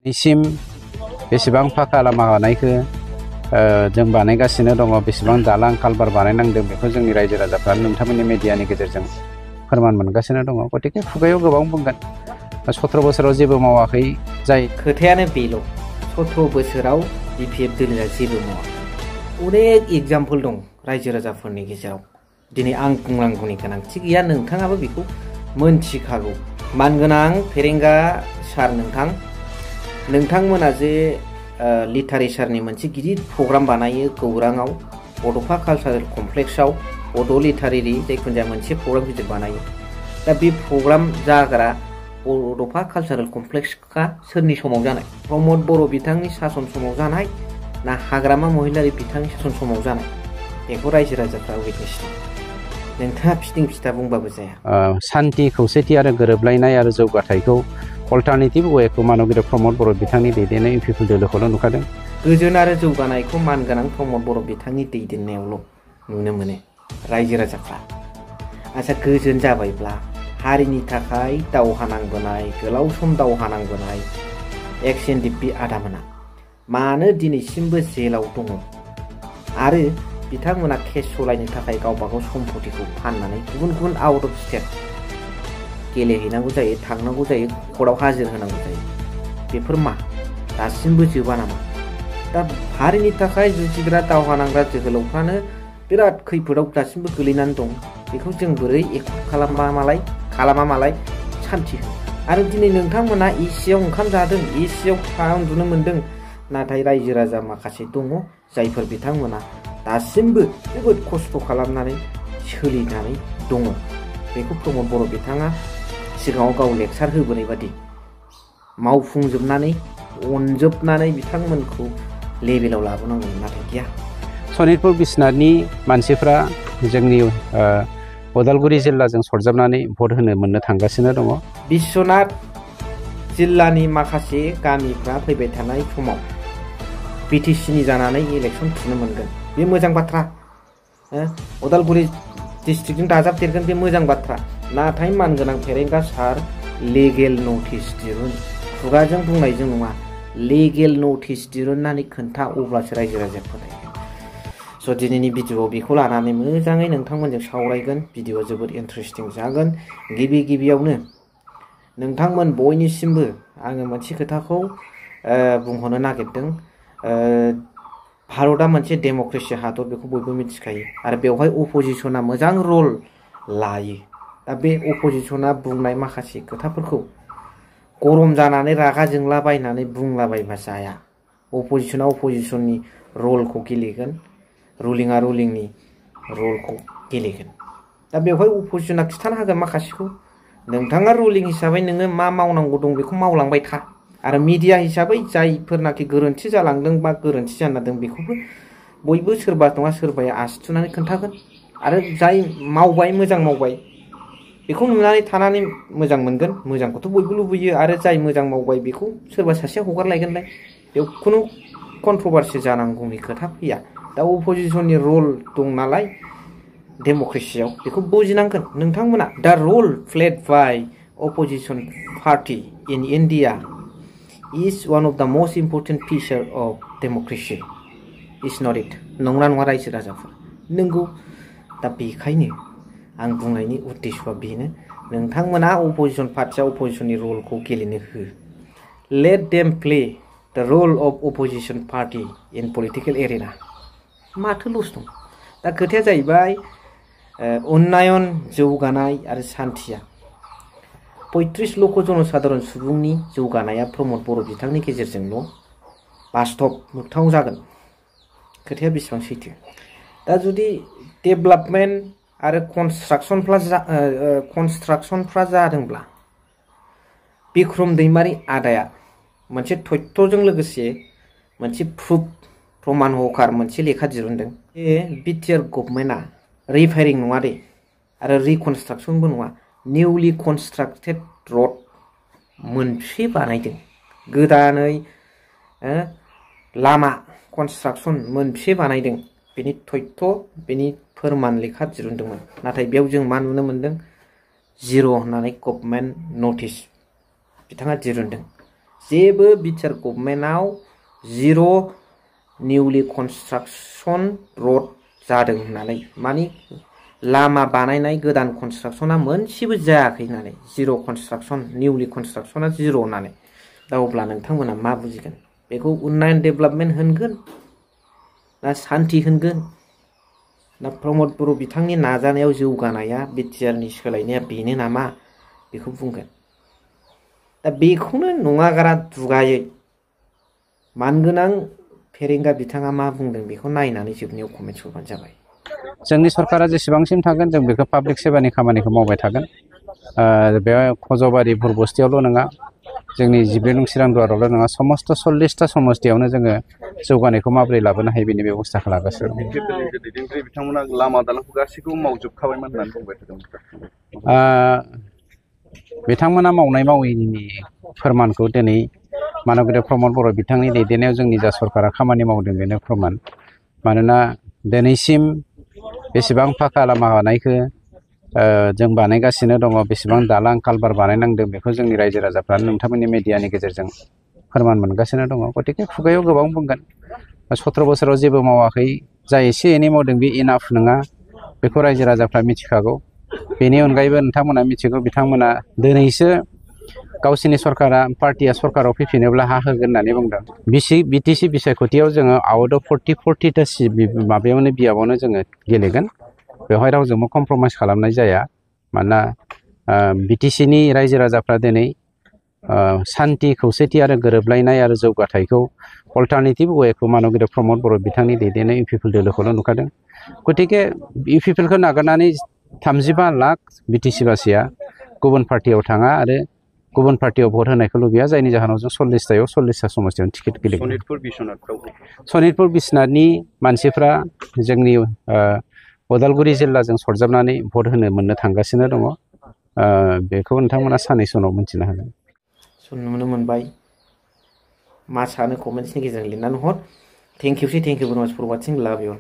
निसिम बेसेबां फाखा लामा बानायखो जों बानायगासिनो दङ बेसेबां दालां कालभार बानायनांदों बेखौ जोंनि रायजो राजाफ्रा नोंथांमोननि मिडियानि गेजेरजों फोरमान मोनगासिनो दङ गतिके खुगायाव गोबां बुंगोन 17 बोसोराव जेबो मावाखै जाय खोथायानो बेल' 17 बोसोराव बिपिएफ दोलोआ जेबो मावाखै अनेक एग्जाम्पल दं रायजो राजाफोरनि गेजेराव दिनै आं बुंनांगौनि गोनांथि गैया नोंथाङाबो बेखौ मोनथिखागौ मानगोनां फेरेंगा सार नोंथांमोना जे लिटारेचारनि मोनसे गिदिर प्रग्राम बानायो गौराङाव बड'फा कालचारेल कमप्लेक्सआव बड' लिटारेरि जायखिजाया मोनसे प्रग्राम गिदिर बानायो दा बे प्रग्राम जाग्रा बड'फा कालचारेल कमप्लेक्सआ सोरनि समाव जानाय प्रमद बर' बिथांनि सासन समाव जानाय ना हाग्रामा महिलारि बिथांनि सासन समाव जानाय बेखौ रायजो राजाफ्रा उइटनेस नोंथाङा फिदिं फिथा बुंबाबो जाया शान्ति खौसेथि आरो गोरोबलायनाय आरो जौगाथायखौ अल्टारनेटिभ वेखौ मानगिरि प्रमद बर' बिथांनि दैदेननाय इउपिपिएल दोलोखौल' नुखादों गोजोन आरो जौगानायखौ मानगोनां प्रमद बर' बिथांनि दैदेननायावल' नुनो मोनो रायजो राजाफ्रा आच्छा गोजोन जाबायब्ला हारिनि थाखाय दावहा नांबोनाय गोलाव सम दावहा नांबोनाय एक्स एनडिपि आदामोना मानो दिनैसिमबो जेलाव दङ आरो बिथांमोना केस सलायनो थाखाय गावबागाव सम्पतिखौ फाननानै गुबुन गुबुन आउट अफ स्टेट गेलेहैनांगौ जायो थांनांगौ जायो कर्टआव हाजिर होनांगौ जायो बेफोर मा दासिमबो जोबा नामा दा हारिनि थाखाय जुजिग्रा दावहा नांग्रा जोहोलावफ्रानो बिराद खैफोदाव दासिमबो गोलैनानै दं बेखौ जों बोरै एकर्ड खालामा मालाय सान्थि हो आरो दिनै नोंथांमोना एसियाव ओंखाम जादों एसियाव उन्दुनो मोन्दों नाथाय रायजो राजा माखासे दङ जायफोर बिथांमोना दासिमबो जोबोद खस्थ' खालामनानै सोलिनानै दङ बेखौ प्रमद बर' बिथाङा सिगाङाव गाव लेक्सार होबोनाय बादि मावफुंजोबनानै अनजोबनानै बिथांमोनखौ लेभेलाव लाबोनांगौमोन नाथाय गैया सनितपुर बिश्वनाथनि मानसिफ्रा जोंनि उदालगुरि जिल्लाजों सरजाबनानै भट होनो मोननो थांगासिनो दङ बिश्वनाथ जिल्लानि माखासे गामिफ्रा फैबाय थानाय समाव बिटिसिनि जानानै इलेक्सन थुनो मोनगोन बे मोजां बाथ्रा उदालगुरि डिस्ट्रिक्टजों दाजाबदेरगोन बे मोजां बाथ्रा नाथाय मानगोनां फेरेंगा सार लिगेल नटिस दिरुन खुगाजों बुंनायजों नङा लिगेल नटिस दिरुननानै खोन्था अब्लासो रायजो राजाया फोथायगोन स' दिनैनि भिडिअ'आव बेखौ लानानै मोजाङै नोंथांमोनजों सावरायगोन भिडिअ'आ जोबोद इन्टारेस्टिं जागोन गिबियावनो नोंथांमोन बयनिसिमबो आङो मोनसे खोथाखौ बुंहरनो नागिरदों भारतआ मोनसे डेम'क्रेसि हादर बेखौ बयबो मिथिखायो आरो बेवहाय अपोजिशना मोजां रल लायो दा बे अपोजिशना बुंनाय माखासे खोथाफोरखौ गरम जानानै रागा जोंलाबायनानै बुंलाबायबा जाया अपोजिशना अपोजिशननि रलखौ गेलेगोन रुलिंआ रुलिंनि रलखौ गेलेगोन दा बेवहाय अपोजिशना खिथानो हागोन माखासेखौ नोंथाङा रुलिं हिसाबै नोङो मा मावनांगौ दं बेखौ मावलांबाय था आरो मिडिया हिसाबै जायफोरनाखि गोरोन्थि जालांदों बा गोरोन्थि जानादों बेखौबो बयबो सोरबा नङा सोरबाया आसि थुनानै खोन्थागोन आरो जाय मावबाय मोजां मावबाय बेखौ नुनानै थानानै मोजां मोनगोन मोजांखौथ' बयबो लुबैयो आरो जाय मोजां मावबाय बेखौ सोरबा सासेया हगारलायगोनलाय बेयाव खुनु कन्ट्रभारसि जानांगौनि खोथा फैया दा अपोजिशननि रल दं नालाय डेम'क्रेसियाव बेखौ बुजिनांगोन नोंथांमोना दा role played by opposition party in India is one of the most important feature of democracy is not it नंगौना नङा रायजो राजाफोर नंगौ दा बेखायनो आं बुंनायनि उद्देश्यआ बेनो नोंथांमोना अपोजिशन पार्टिया अपोजिशननि रलखौ गेलेनो हो लेट देम प्ले द रल of opposition party in political arena माथो लस दं दा खोथाया जाहैबाय उन्नयन जौगानाय आरो सान्थिया 35 लक्ष जनसाधारन सुबुंनि जौगानाया प्रमद बर' बिथांनि गेजेरजोंल' बास्तब मोगथाङाव जागोन खोथाया बेसेबां सैथो दा जुदि डेभेलपमेन्ट आरो कनस्ट्राक्सनफ्रा जादोंब्ला बिक्रम दैमारि आदाया मोनसे तथ्यजों लोगोसे मोनसे प्रुफ प्रमान हकार मोनसे लेखा दिरुनदों बे बिटिआर गभर्नमेन्टआ रिपेयारिं नङा दे आरो रिकनस्ट्राक्सनबो नङा निउलि कनस्ट्राक्टेड रड मोनसे बानायदों गोदानै लामा कनस्ट्राक्सन मोनसे बानायदों बेनि तथ्य बेनि फोरमान लेखा दिरुनदोंमोन नाथाय बेयाव जों मा नुनो मोनदों जिर' होननानै गभर्नमेन्ट नटिस बिथाङा दिरुनदों जेबो बिटिआर गभर्नमेन्टआव जिर' निउलि कनस्ट्राक्सन रड जादों होननानै मानि लामा बानायनाय गोदान कनस्ट्राक्सना मोनसेबो जायाखै होननानै जिर' कनस्ट्राक्सन निउलि कनस्ट्राक्सना जिर' होननानै दा अब्ला नोंथांमोना मा बुजिगोन बेखौ उन्नयन डेभेलपमेन्ट होनगोन ना सान्थि होनगोन ना प्रमद बर' बिथांनि नाजानायाव जौगानाया बिटिआरनि सोलायनाया बेनो नामा बेखौ बुंगोन दा बेखौनो नङागारा दुगायै मानगोनां फेरेंगा बिथाङा मा बुंदों बेखौ नायनानै जोबनायाव कमेन्ट हरबानो जाबाय जोंनि सरकारा जेसेबांसिम थागोन जों बेखौ पाब्लिक सेभानि खामानिखौ मावबाय थागोन बेवहाय खजबारि बुरबस्तियावल' नङा जोंनि 12 नं चिरां दुवारावल' नङा समस्त 40टा समस्तियावनो जोङो जौगानायखौ माबोरै लाबोनो हायो बेनि बेब'स्थाखौ लागासिनो दं। बिथांमोना लामा दालांखौ गासैखौबो मावजोबखाबायमोन होननानै बुंबाय थादोंमोन। बिथांमोना मावनाय मावैनि फोरमानखौ दिनै मानगोदेब प्रमद बर' बिथांनि दैदेननायाव जोंनि जा सरकारा खामानि मावदों बेनो फोरमान मानोना दिनैसिम बेसेबां फाखा लामा बानायखो जों बानायगासिनो दङ बेसेबां दालां कालभार बानायनांदों बेखौ जोंनि रायजो राजाफ्रा नोंथांमोननि मेडियानि गेजेरजों फोरमान मोनगासिनो दङ गतिके खुगायाव गोबां बुंगोन 17 बोसोराव जेबो मावाखै जा एसे एनै मावदों बे इनाफ नङा बेखौ रायजो राजाफ्रा मिथिखागौ बेनि अनगायैबो नोंथांमोना मिथिगौ बिथांमोना दिनैसो गावसिनि सरकारा पार्टिया सरकाराव फैफिनोब्ला हा होगोन होननानै बुंदों बिटिसि बिसायख'थियाव जोङो आउट अफ 40टा माबायावनो बियाबावनो जोङो गेलेगोन बेवहाय रावजोंबो कमप्रमाइस खालामनाय जाया मानोना बिटिसिनि रायजो राजाफ्रा दिनै सान्थि खौसेथि आरो गोरोबलायनाय आरो जौगाथायखौ अल्टारनेटिभ वेखौ मानगोदेब प्रमद बर' बिथांनि दैदेननाय इउपिपिएल दोलोखौल' नुखादों गतिके इउपिपिएलखौ नागारनानै 35 लाख बिटिसि बासिया गुबुन पार्टियाव थाङा आरो गुबुन पार्टियाव भट होनायखौ लुबैया जायनि जाहोनाव जों 40टा समस्तियावनो टिकेट गेलेगोन सनितपुर बिश्वनाथनि मानसिफ्रा जोंनि उदालगुरि जिल्लाजों सरजाबनानै भट होनो मोननो थांगासिनो दङ बेखौ नोंथांमोना साननैसो उनाव मिन्थिनो हागोन नुनो मोनबाय मा सानो कमेन्ट्सनि गेजेरजों लिरनानै हर थेंक इउ भेरि माच फर वाचिं लाभ इउ